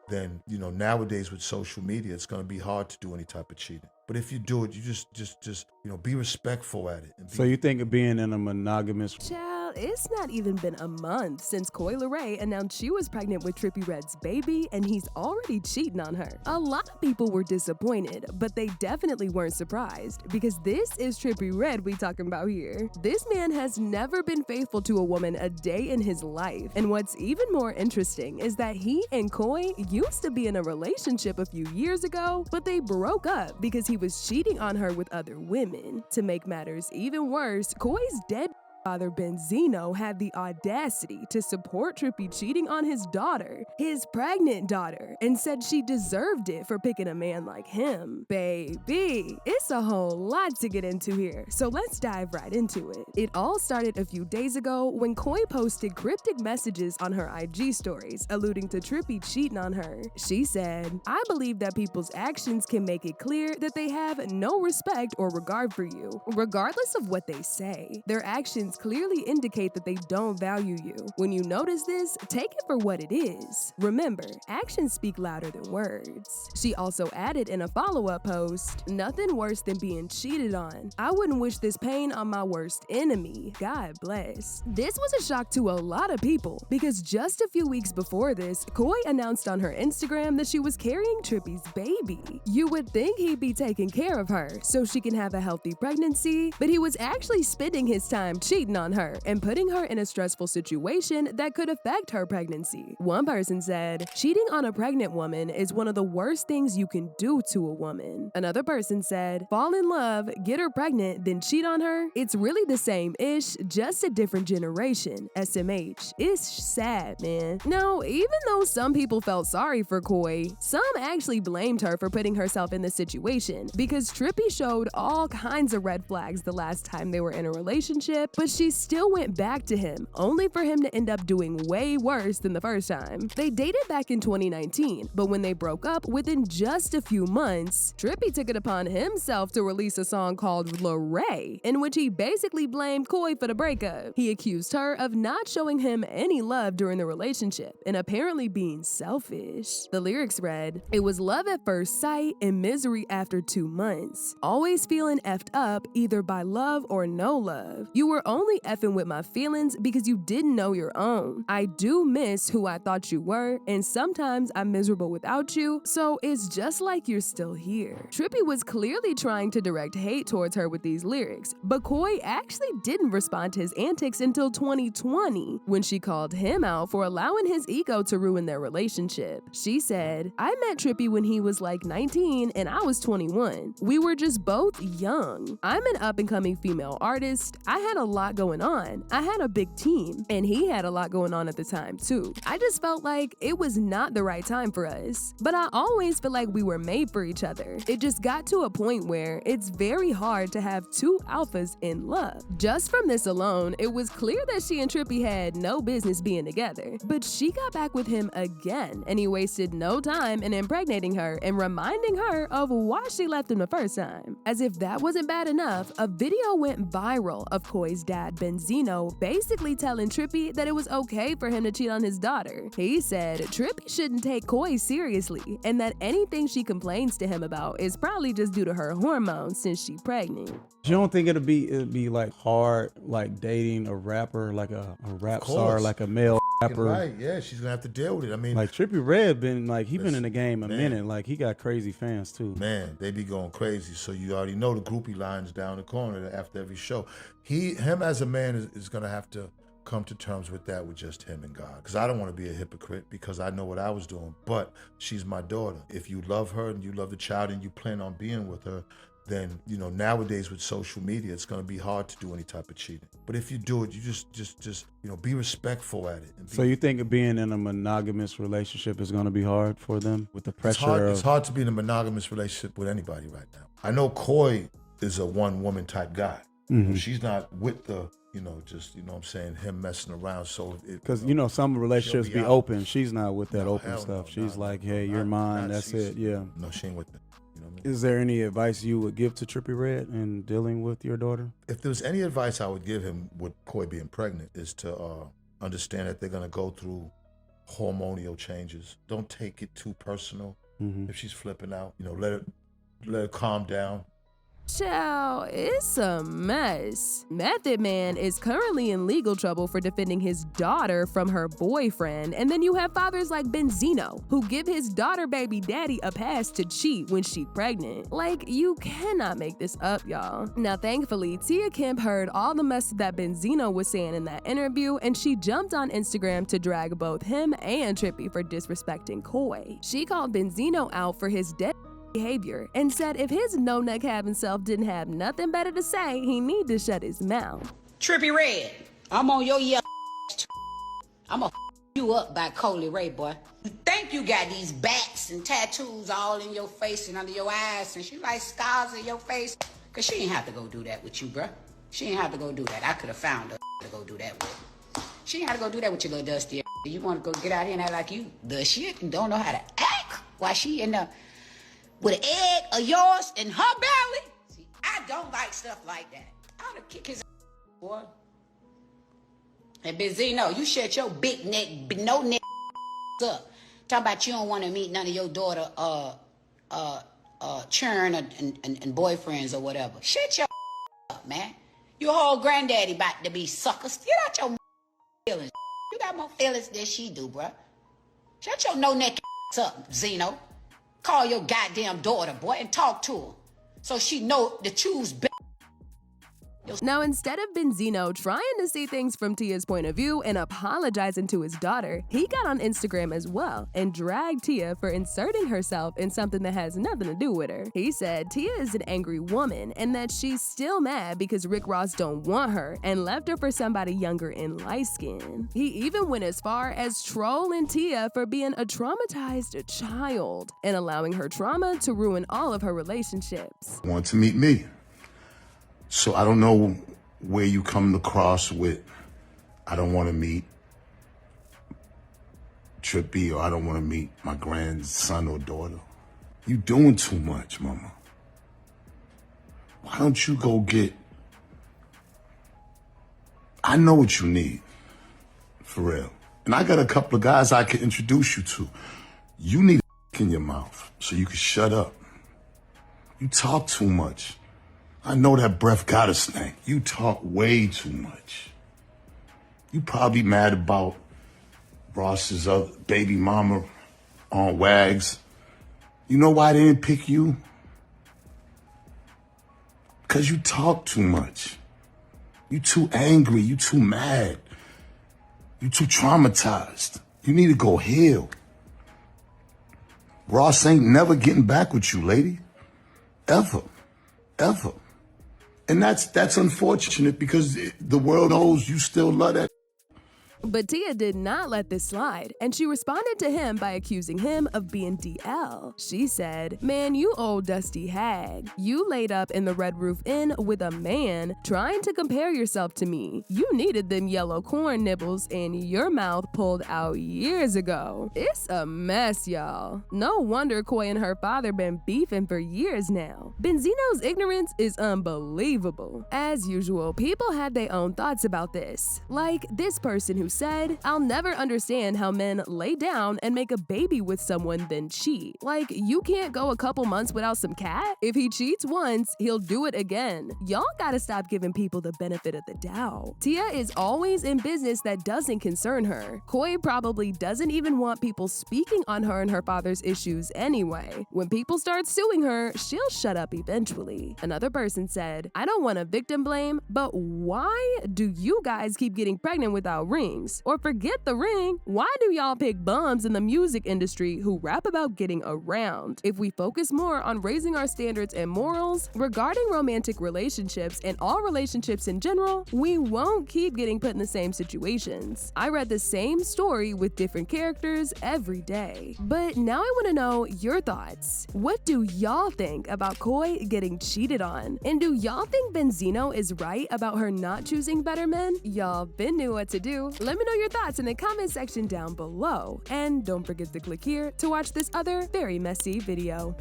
then, nowadays with social media, it's going to be hard to do any type of cheating. But if you do it, you just be respectful at it. And So you think of being in a monogamous... Child, it's not even been a month since Coi Leray announced she was pregnant with Trippie Red's baby, and he's already cheating on her. A lot of people were disappointed, but they definitely weren't surprised, because this is Trippie Red we talking about here. This man has never been faithful to a woman a day in his life, and what's even more interesting is that he and Coi used to be in a relationship a few years ago, but they broke up because he was cheating on her with other women. To make matters even worse, Coi's dead father Benzino had the audacity to support Trippie cheating on his daughter, his pregnant daughter, and said she deserved it for picking a man like him. Baby, it's a whole lot to get into here, so let's dive right into it. It all started a few days ago when Coi posted cryptic messages on her IG stories alluding to Trippie cheating on her. She said, "I believe that people's actions can make it clear that they have no respect or regard for you. Regardless of what they say, their actions clearly indicate that they don't value you. When you notice this, take it for what it is. Remember, actions speak louder than words." She also added in a follow-up post, "Nothing worse than being cheated on. I wouldn't wish this pain on my worst enemy. God bless." This was a shock to a lot of people because just a few weeks before this, Coi announced on her Instagram that she was carrying Trippie's baby. You would think he'd be taking care of her so she can have a healthy pregnancy, but he was actually spending his time cheating on her and putting her in a stressful situation that could affect her pregnancy. One person said, "Cheating on a pregnant woman is one of the worst things you can do to a woman." Another person said, "Fall in love, get her pregnant, then cheat on her? It's really the same-ish, just a different generation. SMH. It's sad, man." Now, even though some people felt sorry for Coi, some actually blamed her for putting herself in the situation because Trippie showed all kinds of red flags the last time they were in a relationship, but she still went back to him, only for him to end up doing way worse than the first time. They dated back in 2019, but when they broke up, within just a few months, Trippie took it upon himself to release a song called Leray, in which he basically blamed Coi for the breakup. He accused her of not showing him any love during the relationship and apparently being selfish. The lyrics read, "It was love at first sight and misery after 2 months. Always feeling effed up either by love or no love. You were only effing with my feelings because you didn't know your own. I do miss who I thought you were, and sometimes I'm miserable without you, so it's just like you're still here." Trippie was clearly trying to direct hate towards her with these lyrics, but Coi actually didn't respond to his antics until 2020, when she called him out for allowing his ego to ruin their relationship. She said, "I met Trippie when he was like 19 and I was 21. We were just both young. I'm an up-and-coming female artist. I had a lot going on. I had a big team, and he had a lot going on at the time too. I just felt like it was not the right time for us. But I always feel like we were made for each other. It just got to a point where it's very hard to have two alphas in love." Just from this alone, it was clear that she and Trippie had no business being together. But she got back with him again, and he wasted no time in impregnating her and reminding her of why she left him the first time. As if that wasn't bad enough, a video went viral of Coi's dad, Benzino, basically telling Trippie that it was okay for him to cheat on his daughter. He said Trippie shouldn't take Coi seriously, and that anything she complains to him about is probably just due to her hormones since she's pregnant. You don't think it'd be like hard, like dating a rapper, like a rap star, like a male rapper? Right, yeah, she's gonna have to deal with it. I mean, like Trippie Red been like he been in the game a minute. Like he got crazy fans too. Man, they be going crazy. So you already know the groupie lines down the corner after every show. Him as a man is gonna have to come to terms with that with just him and God. Because I don't want to be a hypocrite because I know what I was doing. But she's my daughter. If you love her and you love the child and you plan on being with her, then, nowadays with social media, it's going to be hard to do any type of cheating. But if you do it, you just be respectful at it. So you think being in a monogamous relationship is going to be hard for them with the pressure? It's hard to be in a monogamous relationship with anybody right now. I know Coi is a one-woman type guy. Mm-hmm. She's not with the, what I'm saying, him messing around. So because some relationships be open. She's not with that open stuff. She's like, hey, you're mine. That's it. Yeah. No, she ain't with that. Is there any advice you would give to Trippie Red in dealing with your daughter? If there was any advice I would give him with Coi being pregnant is to understand that they're going to go through hormonal changes. Don't take it too personal. If she's flipping out, you know, let her calm down. Child, it's a mess. Method Man is currently in legal trouble for defending his daughter from her boyfriend. And then you have fathers like Benzino, who give his daughter baby daddy a pass to cheat when she's pregnant. Like, you cannot make this up, y'all. Now, thankfully, Kemp heard all the mess that Benzino was saying in that interview, and she jumped on Instagram to drag both him and Trippie for disrespecting Coi. She called Benzino out for his behavior and said if his no-neck having self didn't have nothing better to say, he need to shut his mouth. Trippie Red, I'm on your yellow. I'ma you up by Coi Leray, boy. You think you got these bats and tattoos all in your face and under your eyes, and she like scars in your face? Cause she ain't have to go do that with you, bruh. She ain't have to go do that. I could have found her to go do that with. She ain't have to go do that with your little dusty. You want to go get out here and act like you the shit and don't know how to act while she in the with an egg of yours in her belly? See, I don't like stuff like that. I would kick his boy. And Benzino, you shut your big neck, no neck up. Talk about you don't want to meet none of your daughter churn and boyfriends or whatever. Shut your up, man. Your whole granddaddy about to be suckers. Get out your feelings. You got more feelings than she do, bruh. Shut your no neck up, Zeno. Call your goddamn daughter, boy, and talk to her so she know to choose better. Now, instead of Benzino trying to see things from Tia's point of view and apologizing to his daughter, he got on Instagram as well and dragged Tia for inserting herself in something that has nothing to do with her. He said Tia is an angry woman and that she's still mad because Rick Ross don't want her and left her for somebody younger and light skinned. He even went as far as trolling Tia for being a traumatized child and allowing her trauma to ruin all of her relationships. Want to meet me. So I don't know where you come across with, I don't want to meet Trippie or I don't want to meet my grandson or daughter. You doing too much, mama. Why don't you go get, I know what you need, for real. And I got a couple of guys I can introduce you to. You need a in your mouth so you can shut up. You talk too much. I know that breath gotta stink. You talk way too much. You probably mad about Ross's other baby mama on Wags. You know why they didn't pick you? Because you talk too much. You too angry. You too mad. You too traumatized. You need to go heal. Ross ain't never getting back with you, lady. Ever. Ever. And that's unfortunate because the world knows you still love that. But Tia did not let this slide, and she responded to him by accusing him of being DL. She said, "Man, you old dusty hag. You laid up in the Red Roof Inn with a man trying to compare yourself to me. You needed them yellow corn nibbles in your mouth pulled out years ago." It's a mess, y'all. No wonder Coi and her father been beefing for years now. Benzino's ignorance is unbelievable. As usual, people had their own thoughts about this. Like this person who said, "I'll never understand how men lay down and make a baby with someone then cheat. Like, you can't go a couple months without some cat? If he cheats once, he'll do it again. Y'all gotta stop giving people the benefit of the doubt." Tia is always in business that doesn't concern her. Coi probably doesn't even want people speaking on her and her father's issues anyway. When people start suing her, she'll shut up eventually. Another person said, "I don't want to victim blame, but why do you guys keep getting pregnant without rings? Or forget the ring, why do y'all pick bums in the music industry who rap about getting around? If we focus more on raising our standards and morals regarding romantic relationships and all relationships in general, we won't keep getting put in the same situations." I read the same story with different characters every day. But now I want to know your thoughts. What do y'all think about Coi getting cheated on? And do y'all think Benzino is right about her not choosing better men? Y'all been knew what to do. Let me know your thoughts in the comment section down below. And don't forget to click here to watch this other very messy video.